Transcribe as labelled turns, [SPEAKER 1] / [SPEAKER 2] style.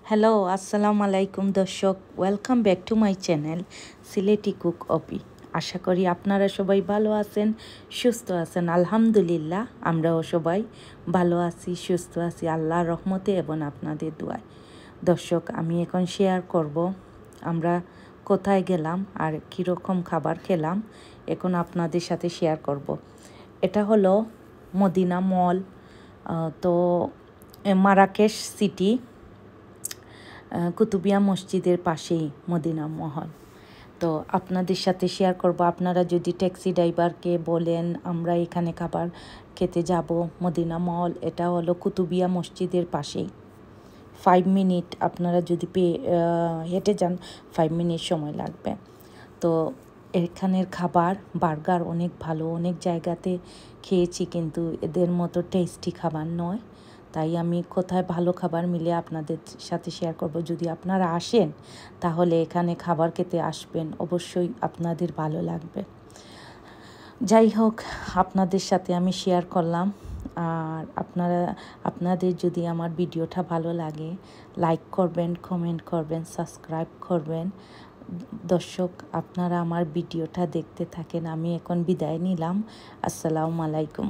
[SPEAKER 1] Hello, আসসালামু আলাইকুম দর্শক। Welcome back to my channel Sylheti cook Opi. আশা করি আপনারা সবাই ভালো আছেন, সুস্থ আছেন। আলহামদুলিল্লাহ, আমরাও সবাই ভালো আছি, সুস্থ আছি আল্লাহর রহমতে এবং আপনাদের দোয়ায়। দর্শক, আমি এখন শেয়ার করব আমরা কোথায় গেলাম আর কীরকম খাবার খেলাম, এখন আপনাদের সাথে শেয়ার করব। এটা হলো মদিনা মল, তো মারাকেশ সিটি, কুতুবিয়া মসজিদের পাশেই মদিনা মহল। তো আপনাদের সাথে শেয়ার করব। আপনারা যদি ট্যাক্সি ড্রাইভারকে বলেন আমরা এখানে খাবার খেতে যাব মদিনা মল, এটা হলো কুতুবিয়া মসজিদের পাশেই। 5 মিনিট আপনারা যদি হেঁটে যান 5 মিনিট সময় লাগবে। তো এখানের খাবার বার্গার অনেক ভালো, অনেক জায়গাতে খেয়েছি কিন্তু এদের মতো টেস্টি খাবার নয়। তাই আমি কোথায় ভালো খাবার মিলে আপনাদের সাথে শেয়ার করব। যদি আপনারা আসেন তাহলে এখানে খাবার খেতে আসবেন, অবশ্যই আপনাদের ভালো লাগবে। যাই হোক, আপনাদের সাথে আমি শেয়ার করলাম। আর আপনাদের যদি আমার ভিডিওটা ভালো লাগে লাইক করবেন, কমেন্ট করবেন, সাবস্ক্রাইব করবেন। দর্শক, আপনারা আমার ভিডিওটা দেখতে থাকেন। আমি এখন বিদায় নিলাম। আসসালামু আলাইকুম।